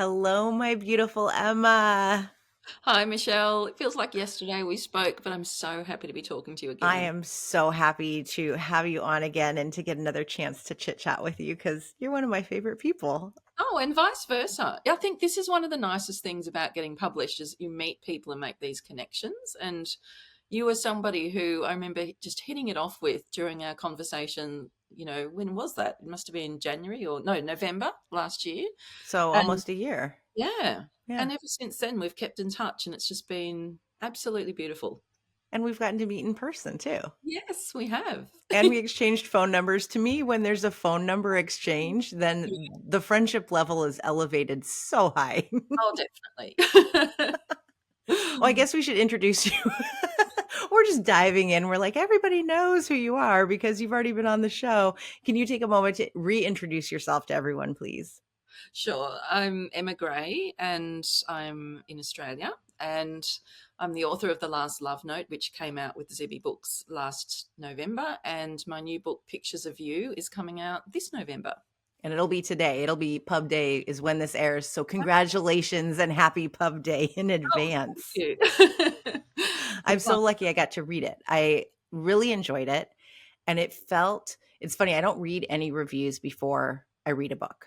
Hello, my beautiful Emma. Hi, Michelle. It feels like yesterday we spoke, but I'm so happy to be talking to you I again. am so happy to have you on again and to get another chance to chit chat with you because you're one of my favorite people. Oh, and vice versa. I think this is one of the nicest things about getting published is you meet people and make these connections. And you were somebody who I remember just hitting it off with during our conversation. When was that? It must have been January or no, November last year. So And almost a year. yeah, Yeah. and ever since then we've kept in touch and it's just been absolutely beautiful. And we've gotten to meet in person too. Yes, we have. And we exchanged phone numbers. To me, when there's a phone number exchange, then the friendship level is elevated so high. Oh, definitely. Well, I guess we should introduce you. We're just diving in. We're like, everybody knows who you are because you've already been on the show. Can you take a moment to reintroduce yourself to everyone, please? Sure. I'm Emma Gray and I'm in Australia and I'm the author of The Last Love Note, which came out with Zibby Books last November. And my new book, Pictures of You, is coming out this November. And it'll be today. It'll be pub day is when this airs. So congratulations and happy pub day in Oh, thank advance. you. I'm Well, so lucky I got to read it. I really enjoyed it. And it's funny, I don't read any reviews before I read a book.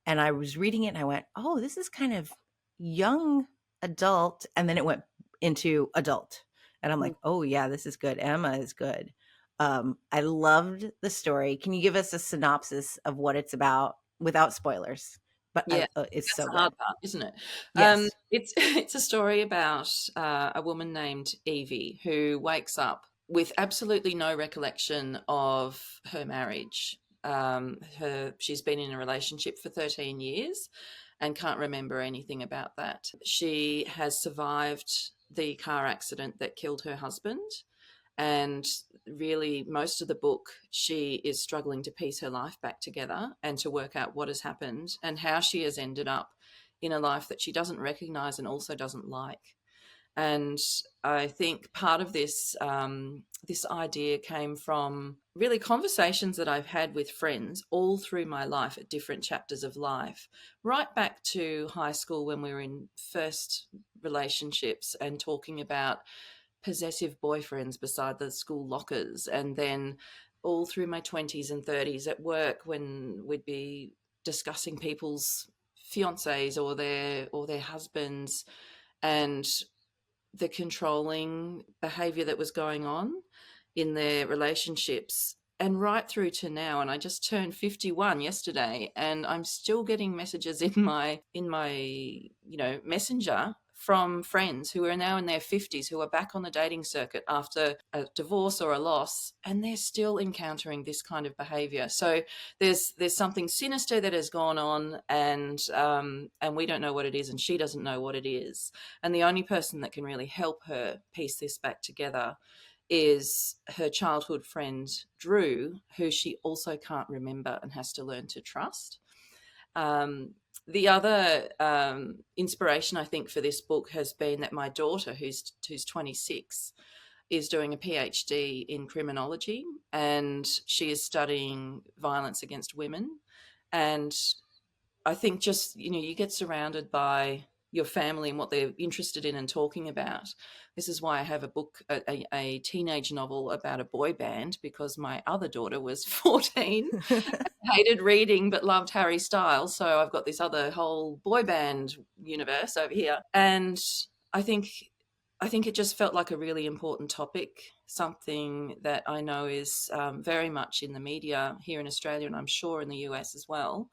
And I was reading it and I went, oh, this is kind of young adult. And then it went into adult. And I'm mm, like, oh, yeah, this is good. Emma is good. I loved the story. Can you give us a synopsis of what it's about without spoilers? But yeah, it's that's so the hard good. part, isn't it? Yes. It's a story about a woman named Evie who wakes up with absolutely no recollection of her marriage. She's been in a relationship for 13 years and can't remember anything about that. She has survived the car accident that killed her husband. And really, most of the book, she is struggling to piece her life back together and to work out what has happened and how she has ended up in a life that she doesn't recognize and also doesn't like. And I think part of this idea came from really conversations that I've had with friends all through my life at different chapters of life, right back to high school when we were in first relationships and talking about possessive boyfriends beside the school lockers, and then all through my 20s and 30s at work when we'd be discussing people's fiancés or their husbands and the controlling behavior that was going on in their relationships, and right through to now. And I just turned 51 yesterday and I'm still getting messages in my messenger from friends who are now in their 50s who are back on the dating circuit after a divorce or a loss, and they're still encountering this kind of behavior. So there's something sinister that has gone on, and we don't know what it is and she doesn't know what it is, and the only person that can really help her piece this back together is her childhood friend, Drew, who she also can't remember and has to learn to trust. The other inspiration, I think, for this book has been that my daughter, who's 26, is doing a PhD in criminology, and she is studying violence against women. And I think just, you get surrounded by your family and what they're interested in and talking about. This is why I have a book, a teenage novel about a boy band, because my other daughter was 14, hated reading but loved Harry Styles. So I've got this other whole boy band universe over here. And I think I think it just felt like a really important topic, something that I know is very much in the media here in Australia, and I'm sure in the US as well,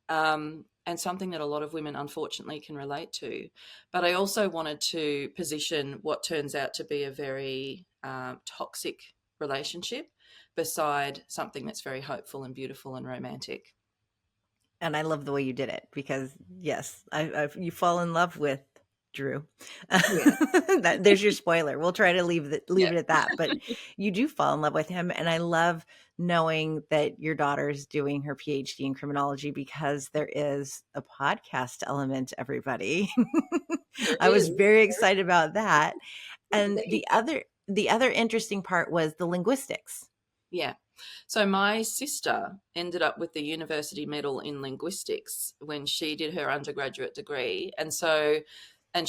and something that a lot of women unfortunately can relate to. But I also wanted to position what turns out to be a very toxic relationship beside something that's very hopeful and beautiful and romantic. And I love the way you did it because yes, you fall in love with Drew. Yeah, There's your spoiler. We'll try to leave yeah, it at that. But you do fall in love with him, and I love knowing that your daughter's doing her PhD in criminology because there is a podcast element. Everybody, there I was is. very excited about that. And There is. the other interesting part was the linguistics. Yeah. So my sister ended up with the university medal in linguistics when she did her undergraduate degree, and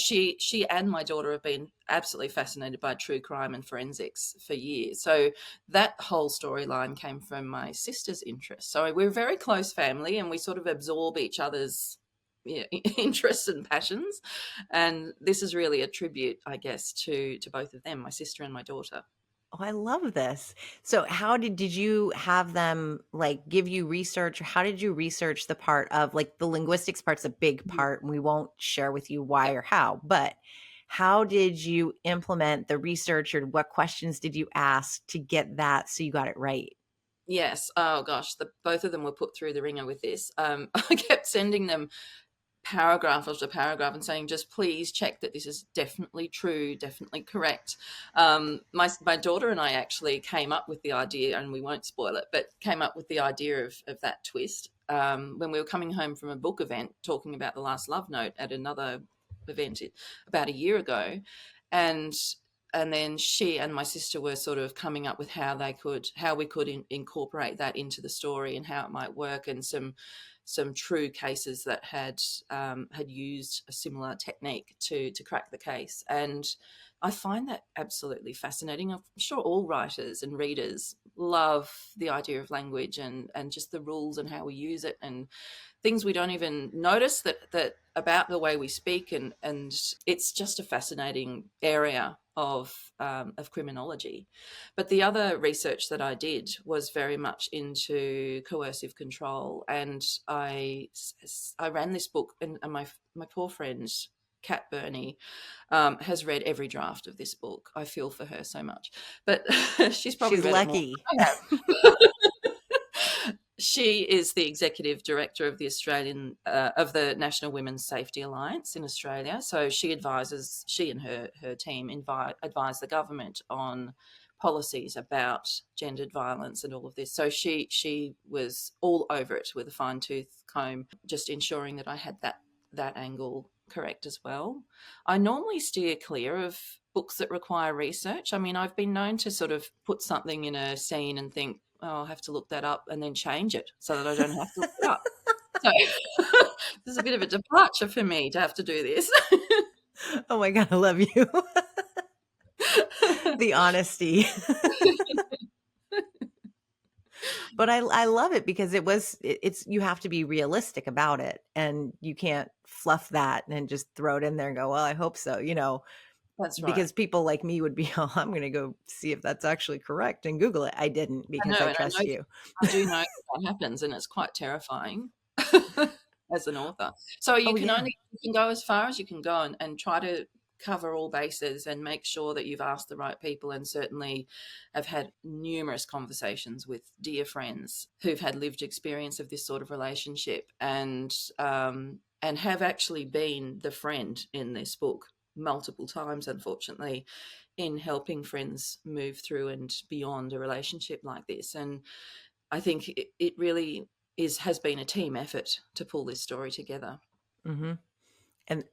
she and my daughter have been absolutely fascinated by true crime and forensics for years. So that whole storyline came from my sister's interest. So we're a very close family, and we sort of absorb each other's, yeah, interests and passions. And this is really a tribute, I guess, to both of them, my sister and my daughter. Oh, I love this. So how did you have them, like, give you research, or how did you research the part of, like, the linguistics part's a big part, and we won't share with you why or how, but how did you implement the research, or what questions did you ask to get that so you got it right? Yes. Oh gosh, both of them were put through the ringer with this. I kept sending them paragraph after paragraph and saying, just please check that this is definitely true, definitely correct. My daughter and I actually came up with the idea, and we won't spoil it, but came up with the idea of that twist when we were coming home from a book event talking about The Last Love Note at another event about a year ago. And and then she and my sister were sort of coming up with how we could incorporate that into the story and how it might work, and some true cases that had used a similar technique to crack the case. And I find that absolutely fascinating. I'm sure all writers and readers love the idea of language and just the rules and how we use it, and things we don't even notice that about the way we speak, and it's just a fascinating area of criminology. But the other research that I did was very much into coercive control, and I ran this book, and my poor friend Kat Burney has read every draft of this book. I feel for her so much, but she's probably She's read it more lucky. than I have. She is the executive director of the National Women's Safety Alliance in Australia. So she and her team advise the government on policies about gendered violence and all of this. So she was all over it with a fine tooth comb, just ensuring that I had that angle correct as well. I normally steer clear of books that require research. I mean, I've been known to sort of put something in a scene and think, oh, I'll have to look that up, and then change it so that I don't have to look it up. So this is a bit of a departure for me to have to do this. Oh my god, I love you. The honesty. But I love it because it's you have to be realistic about it, and you can't fluff that and just throw it in there and go, "Well, I hope so," That's right. because people like me would be, "Oh, I'm gonna go see if that's actually correct and Google it." I didn't I because know, I and trust you. I do know that happens, and it's quite terrifying as an author. So Oh, yeah. you can go as far as you can go, and try to cover all bases and make sure that you've asked the right people. And certainly, I've had numerous conversations with dear friends who've had lived experience of this sort of relationship, and have actually been the friend in this book multiple times, unfortunately, in helping friends move through and beyond a relationship like this. And I think it really has been a team effort to pull this story together. Mhm. And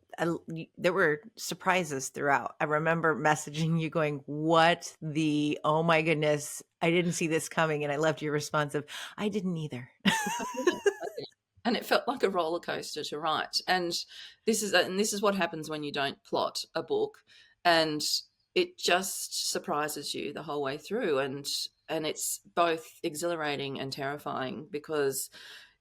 there were surprises throughout. I remember messaging you going, "What the oh my goodness, I didn't see this coming," and I loved your response of, "I didn't either." I didn't. I didn't. And it felt like a roller coaster to write. And this is what happens when you don't plot a book, and it just surprises you the whole way through. And it's both exhilarating and terrifying, because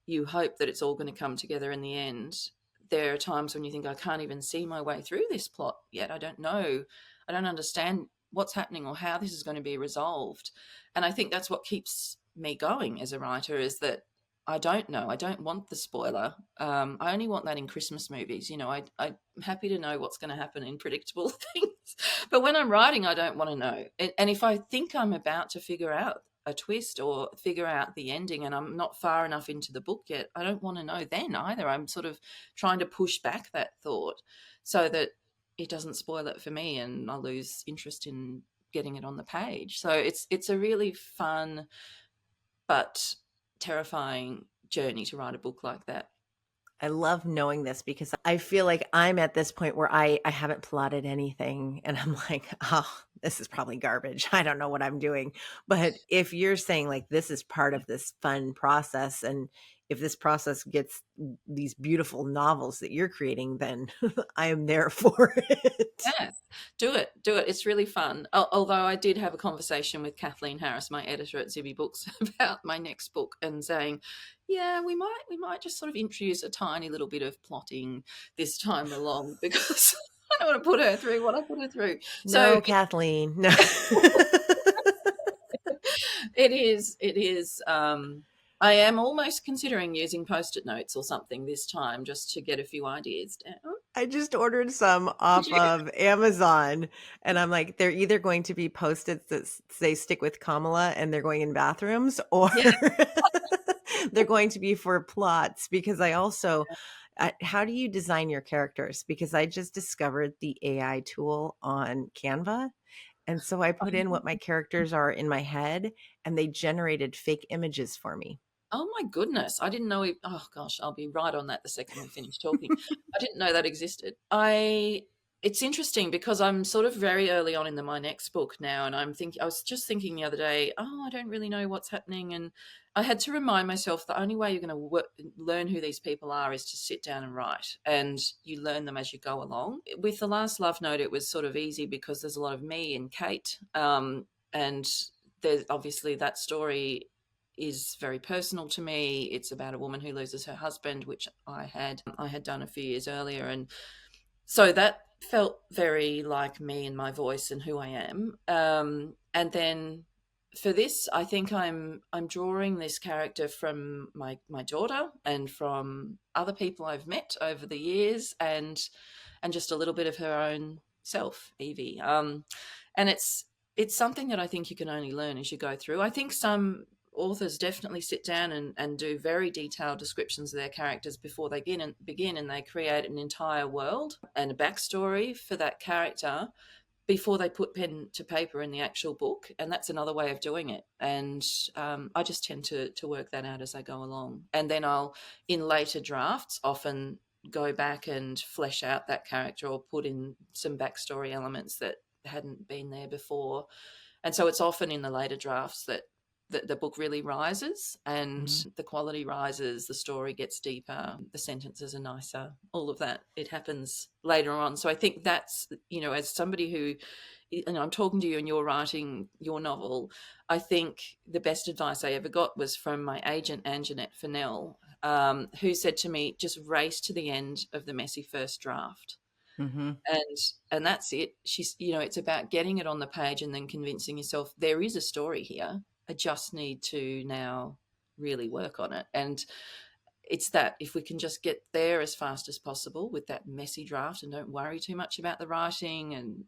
you hope that it's all going to come together in the end. There are times when you think, I can't even see my way through this plot yet. I don't know. I don't understand what's happening or how this is going to be resolved. And I think that's what keeps me going as a writer, is that I don't know. I don't want the spoiler. I only want that in Christmas movies. I'm happy to know what's going to happen in predictable things. But when I'm writing, I don't want to know. And if I think I'm about to figure out a twist or figure out the ending and I'm not far enough into the book yet, I don't want to know then either. I'm sort of trying to push back that thought so that it doesn't spoil it for me and I lose interest in getting it on the page. So it's a really fun but terrifying journey to write a book like that. I love knowing this because I feel like I'm at this point where I haven't plotted anything, and I'm like, "Oh, this is probably garbage. I don't know what I'm doing. But if you're saying like this is part of this fun process, and if this process gets these beautiful novels that you're creating, then I am there for it. Yeah, do it, do it. It's really fun. Although I did have a conversation with Kathleen Harris, my editor at Zibby Books, about my next book, and saying, "Yeah, we might just sort of introduce a tiny little bit of plotting this time along because I don't want to put her through what I put her through." So No, Kathleen. No. it is. I am almost considering using post-it notes or something this time just to get a few ideas down. I just ordered some Did off you? of Amazon, and I'm like, they're either going to be Post-its that say stick with Kamala and they're going in bathrooms, or Yeah. they're going to be for plots. Because I also, how do you design your characters? Because I just discovered the AI tool on Canva. And so I put in what my characters are in my head, and they generated fake images for me. Oh my goodness. I didn't know oh gosh, I'll be right on that the second we finish talking. I didn't know that existed. It's interesting because I'm sort of very early on in my next book now, and I was just thinking the other day, oh, I don't really know what's happening, and I had to remind myself the only way you're going to learn who these people are is to sit down and write, and you learn them as you go along. With The Last Love Note, it was sort of easy because there's a lot of me and Kate, and there's obviously that story is very personal to me. It's about a woman who loses her husband, which I had done a few years earlier, and so that felt very like me and my voice and who I am. And then for this, I think I'm drawing this character from my daughter and from other people I've met over the years, and just a little bit of her own self, Evie. And it's something that I think you can only learn as you go through. I think some authors definitely sit down and do very detailed descriptions of their characters before they begin, and they create an entire world and a backstory for that character before they put pen to paper in the actual book, and that's another way of doing it. And I just tend to work that out as I go along, and then I'll, in later drafts, often go back and flesh out that character or put in some backstory elements that hadn't been there before. And so it's often in the later drafts that the book really rises, and Mhm. the quality rises, the story gets deeper, the sentences are nicer, all of that. It happens later on. So I think that's, as somebody who, I'm talking to you and you're writing your novel, I think the best advice I ever got was from my agent, Anjanette Fennell, who said to me, just race to the end of the messy first draft. Mhm. And that's it. It's about getting it on the page and then convincing yourself there is a story here. I just need to now really work on it. And it's that if we can just get there as fast as possible with that messy draft and don't worry too much about the writing, and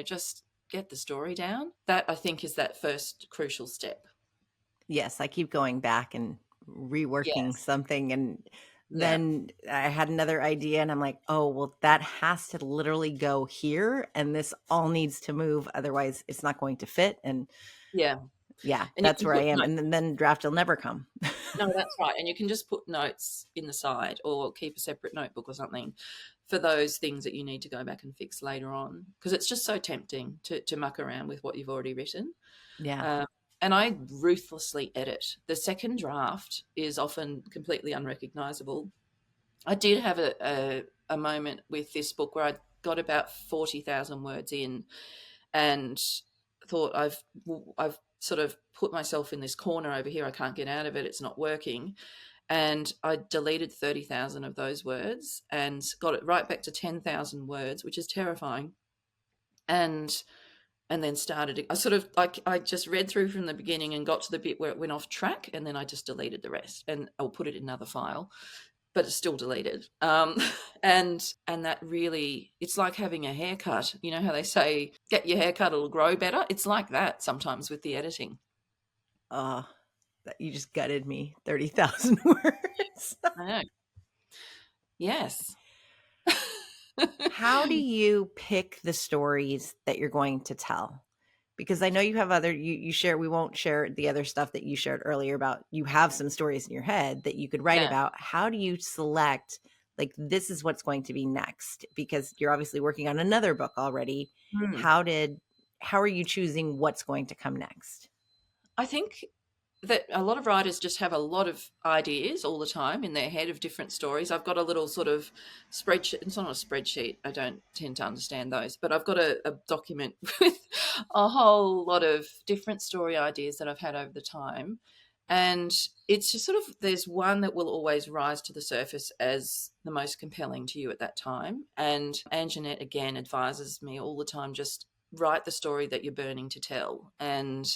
just get the story down, that I think is that first crucial step. Yes, I keep going back and reworking Yes. something, and Yeah. then I had another idea and I'm like, "Oh, well, that has to literally go here, and this all needs to move, otherwise it's not going to fit." And Yeah. yeah, And you that's can where I put am, notes. and then draft will never come. No, that's right. And you can just put notes in the side or keep a separate notebook or something for those things that you need to go back and fix later on. Because it's just so tempting to muck around with what you've already written. Yeah. Um, and I ruthlessly edit. The second draft is often completely unrecognizable. I did have a moment with this book where I got about 40,000 words in and thought I've sort of put myself in this corner over here. I can't get out of it. It's not working. And I deleted 30,000 of those words and got it right back to 10,000 words, which is terrifying. And then started. I sort of like I just read through from the beginning and got to the bit where it went off track, and then I just deleted the rest, and I'll put it in another file, but it's still deleted. And that really, it's like having a haircut. You know how they say, get your haircut, it'll grow better? It's like that sometimes with the editing. Oh, you just gutted me. 30,000 words. I know. Yes. How do you pick the stories that you're going to tell? Because I know you have other you share, we won't share the other stuff that you shared earlier about you have some stories in your head that you could write Yeah. about. How do you select like this is what's going to be next? Because you're obviously working on another book already. Mm. How did how are you choosing what's going to come next? I think that a lot of writers just have a lot of ideas all the time in their head of different stories. I've got a little sort of spreadsheet. It's not a spreadsheet. I don't tend to understand those, but I've got a document with a whole lot of different story ideas that I've had over the time. And it's just sort of, there's one that will always rise to the surface as the most compelling to you at that time. And Anjanette, again, advises me all the time, just write the story that you're burning to tell. And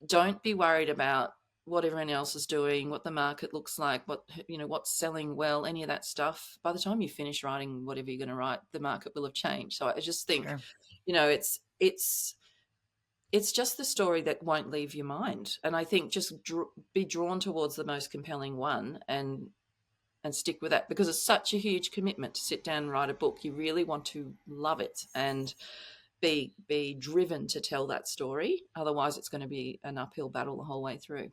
don't be worried about what everyone else is doing, what the market looks like, what's selling well, any of that stuff. By the time you finish writing whatever you're going to write, the market will have changed. So I just think, Sure. it's just the story that won't leave your mind. And I think just be drawn towards the most compelling one, and stick with that, because it's such a huge commitment to sit down and write a book. You really want to love it and be driven to tell that story. Otherwise, it's going to be an uphill battle the whole way through.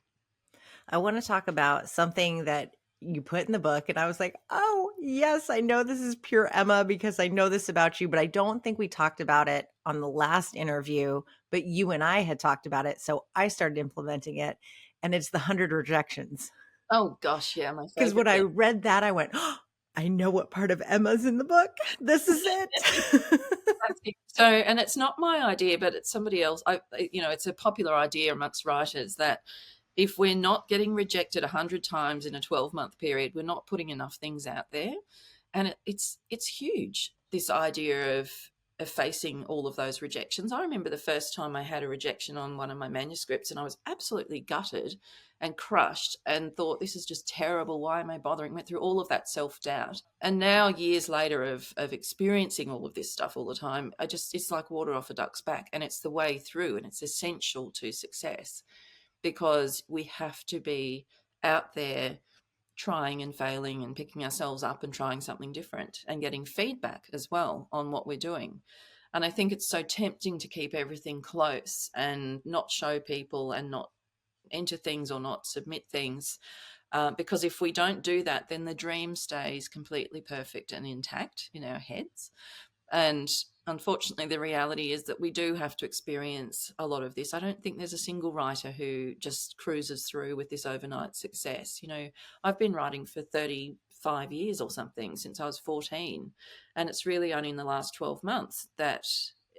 I want to talk about something that you put in the book. And I was like, oh, yes, I know this is pure Emma because I know this about you, but I don't think we talked about it on the last interview, but you and I had talked about it. So I started implementing it, and it's the 100 rejections. Oh gosh, yeah, my Because when favorite I thing. read that, I went, oh, I know what part of Emma's in the book. This is it. So, and it's not my idea, but it's somebody else. It's a popular idea amongst writers that if we're not getting rejected 100 times in a 12-month period, we're not putting enough things out there. And it's huge, this idea of facing all of those rejections. I remember the first time I had a rejection on one of my manuscripts, and I was absolutely gutted and crushed and thought, this is just terrible. Why am I bothering? Went through all of that self-doubt. And now, years later of experiencing all of this stuff all the time, it's like water off a duck's back, and it's the way through, and it's essential to success, because we have to be out there trying and failing and picking ourselves up and trying something different and getting feedback as well on what we're doing. And I think it's so tempting to keep everything close and not show people and not enter things or not submit things. Because if we don't do that, then the dream stays completely perfect and intact in our heads. And unfortunately, the reality is that we do have to experience a lot of this. I don't think there's a single writer who just cruises through with this overnight success. I've been writing for 35 years or something, since I was 14. And it's really only in the last 12 months that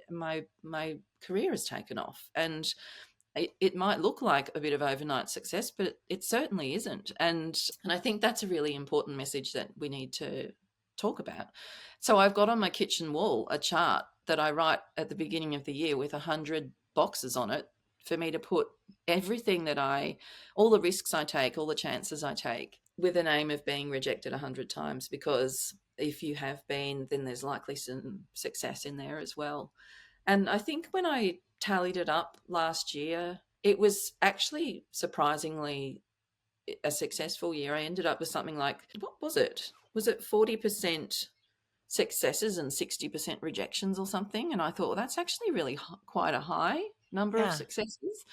my career has taken off. And it might look like a bit of overnight success, but it certainly isn't. And I think that's a really important message that we need to talk about. So I've got on my kitchen wall a chart that I write at the beginning of the year with 100 boxes on it, for me to put everything all the risks I take, all the chances I take, with an aim of being rejected 100 times, because if you have been, then there's likely some success in there as well. And I think when I tallied it up last year, it was actually surprisingly a successful year. I ended up with something like, what was it? Was it 40% successes and 60% rejections or something? And I thought, well, that's actually really quite a high number of Yeah. successes.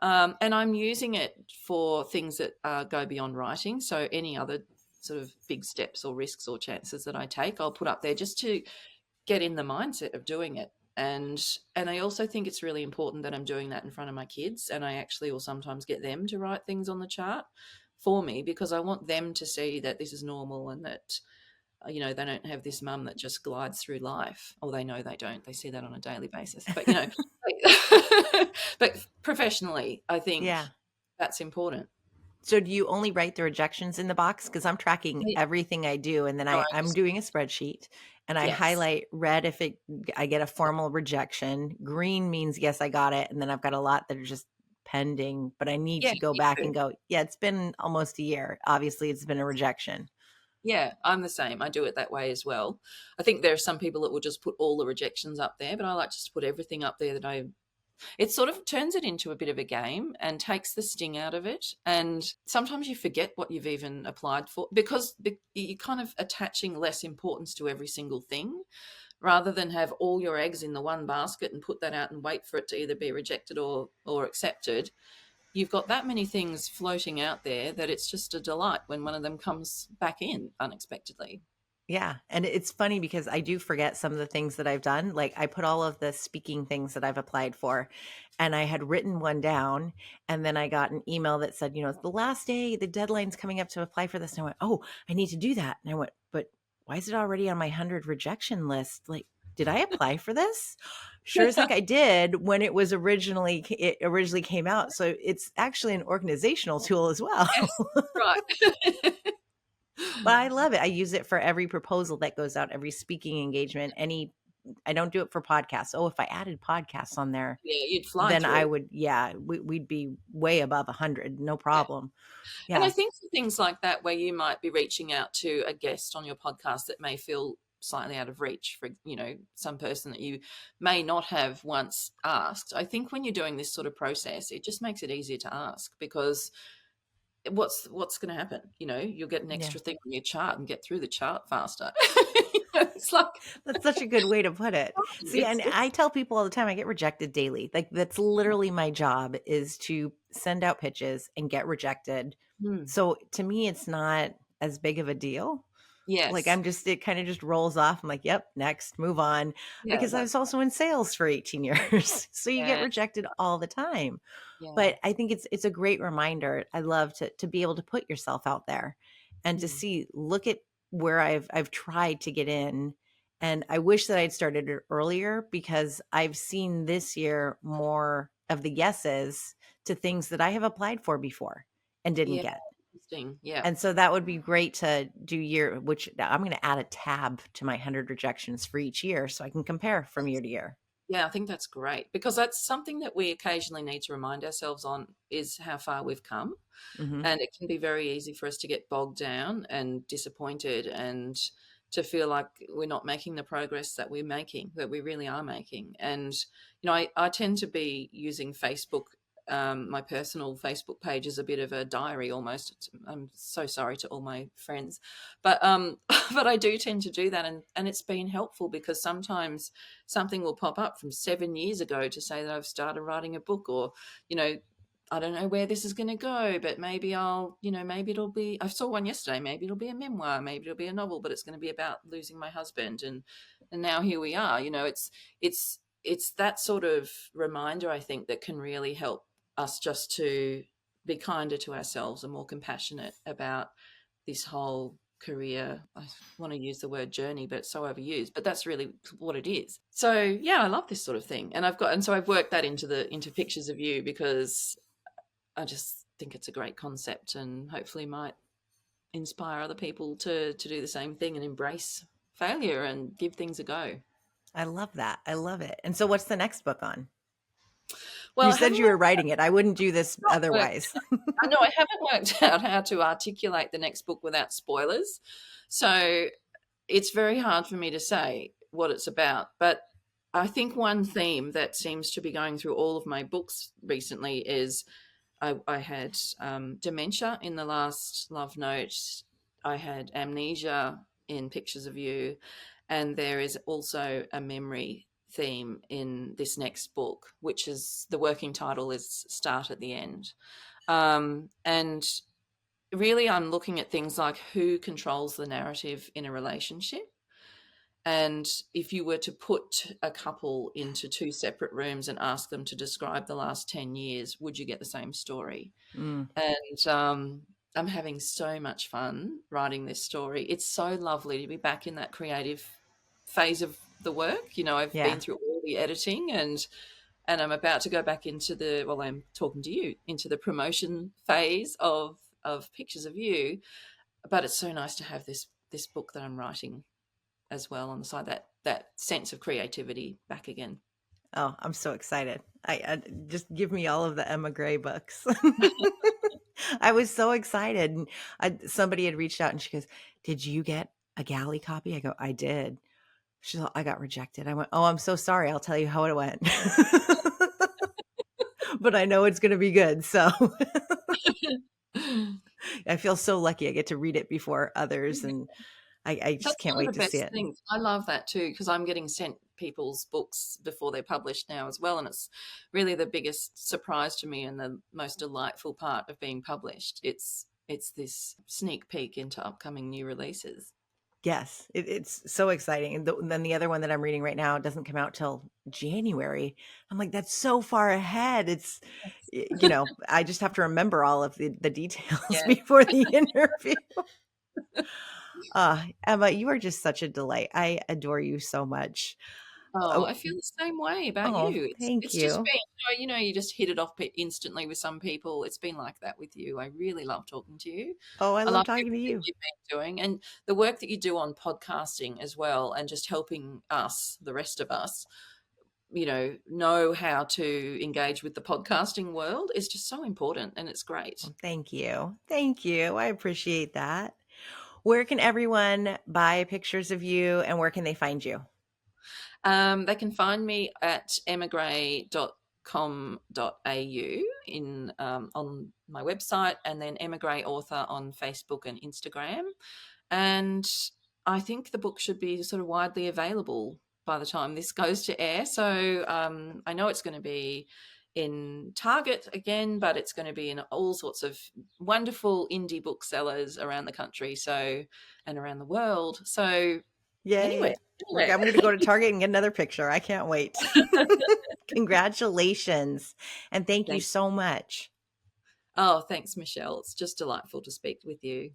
And I'm using it for things that go beyond writing. So any other sort of big steps or risks or chances that I take, I'll put up there just to get in the mindset of doing it. And I also think it's really important that I'm doing that in front of my kids, and I actually will sometimes get them to write things on the chart for me, because I want them to see that this is normal, and that they don't have this mum that just glides through life. Or they know they don't. They see that on a daily basis. But but professionally, I think Yeah. that's important. So do you only write the rejections in the box? Because I'm tracking No, everything I do, and then I I'm just doing a spreadsheet, and I yes, highlight red if I get a formal rejection. Green means yes, I got it, and then I've got a lot that are just pending, but I need yeah, to go me back too. and go, yeah, it's been almost a year. Obviously, it's been a rejection. Yeah, I'm the same. I do it that way as well. I think there are some people that will just put all the rejections up there, but I like just to put everything up there that I it sort of turns it into a bit of a game and takes the sting out of it. And sometimes you forget what you've even applied for, because you're kind of attaching less importance to every single thing, rather than have all your eggs in the one basket and put that out and wait for it to either be rejected or accepted. You've got that many things floating out there that it's just a delight when one of them comes back in unexpectedly. Yeah, and it's funny because I do forget some of the things that I've done. Like, I put all of the speaking things that I've applied for, and I had written one down, and then I got an email that said, "It's the last day, the deadline's coming up to apply for this." And I went, "Oh, I need to do that." And I went, "But why is it already on my 100 rejection list? Like, did I apply for this?" Sure as heck I did when it originally came out. So it's actually an organizational tool as well. Yes, right. But I love it. I use it for every proposal that goes out, every speaking engagement, any I don't do it for podcasts. Oh, if I added podcasts on there, Yeah, you'd fly then I through. would, yeah, we'd be way above 100, no Yeah. problem. And I Yeah. think for things like that, where you might be reaching out to a guest on your podcast that may feel slightly out of reach for, some person that you may not have once asked, I think when you're doing this sort of process, it just makes it easier to ask, because what's going to happen? You'll get an Yeah. extra thing on your chart and get through the chart faster. It's like, That's such a good way to put it. See, it's and I tell people all the time I get rejected daily. Like, that's literally my job, is to send out pitches and get rejected. mm, So to me, it's not as big of a deal. Like, yes, it kind of just rolls off. I'm like, yep, next, move on. yeah, Because I that's was also in sales for 18 years. So you get yeah, rejected all the time. yeah, But I think it's a great reminder. I love to be able to put yourself out there and to mm, see, look at where I've tried to get in. And I wish that I'd started it earlier, because I've seen this year more of the yeses to things that I have applied for before and didn't yeah, get. interesting, yeah. And so that would be great to do which I'm going to add a tab to my 100 rejections for each year so I can compare from year to year. Yeah, I think that's great, because that's something that we occasionally need to remind ourselves on, is how far we've come. Hmm. And it can be very easy for us to get bogged down and disappointed, and to feel like we're not making the progress that we're making, that we really are making. And, I tend to be using Facebook. My personal Facebook page is a bit of a diary almost. I'm so sorry to all my friends, but but I do tend to do that, and it's been helpful, because sometimes something will pop up from 7 years ago to say that I've started writing a book, or you know I don't know where this is going to go, but maybe maybe it'll be, I saw one yesterday, maybe it'll be a memoir, maybe it'll be a novel, but it's going to be about losing my husband. And now here we are. It's that sort of reminder, I think, that can really help us just to be kinder to ourselves and more compassionate about this whole career. I want to use the word journey, but it's so overused, but that's really what it is. So yeah, I love this sort of thing. And so I've worked that into pictures of you, because I just think it's a great concept, and hopefully might inspire other people to do the same thing and embrace failure and give things a go. I love that. I love it. And so what's the next book on? Well, You I said haven't you were writing it. I wouldn't do this worked. otherwise. I know I haven't worked out how to articulate the next book without spoilers, so it's very hard for me to say what it's about. But I think one theme that seems to be going through all of my books recently is I had dementia in the last love note. I had amnesia in Pictures of You. And there is also a memory theme in this next book, which is, the working title is Start at the End. And really, I'm looking at things like who controls the narrative in a relationship. And if you were to put a couple into two separate rooms and ask them to describe the last 10 years, would you get the same story? Mm, And I'm having so much fun writing this story. It's so lovely to be back in that creative phase of the work. I've yeah. been through all the editing, and I'm about to go back into I'm talking to you, into the promotion phase of Pictures of You. But it's so nice to have this book that I'm writing as well on the side, that sense of creativity back again. Oh, I'm so excited. I just give me all of the Emma Gray books. I was so excited. And somebody had reached out and she goes, "Did you get a galley copy?" I go, "I did." She's like, "I got rejected." I went, "Oh, I'm so sorry. I'll tell you how it went." But I know it's going to be good. So I feel so lucky I get to read it before others. And I just That's can't one wait of to the see best it. things. I love that too, because I'm getting sent people's books before they're published now as well. And it's really the biggest surprise to me, and the most delightful part of being published. It's this sneak peek into upcoming new releases. Yes, it's so exciting. And then the other one that I'm reading right now doesn't come out till January. I'm like, that's so far ahead. I just have to remember all of the details Yeah. before the interview. Emma, you are just such a delight. I adore you so much. Oh, Oh, I feel the same way about oh, you. thank It's just you. been, you just hit it off instantly with some people. It's been like that with you. I really love talking to you. Oh, I I love love talking to everything you. you've been doing and the work that you do on podcasting as well, and just helping us, the rest of us, know how to engage with the podcasting world is just so important and it's great. Well, thank you. Thank you. I appreciate that. Where can everyone buy pictures of you and where can they find you? They can find me at emigre.com.au on my website, and then Emigre Author on Facebook and Instagram. And I think the book should be sort of widely available by the time this goes to air. So I know it's going to be in Target again, but it's going to be in all sorts of wonderful indie booksellers around the country, and around the world. So anywhere, Yay. I'm anywhere. going to go to Target and get another picture. I can't wait. Congratulations. And thank you Thank so much. Oh, thanks, Michelle. It's just delightful to speak with you.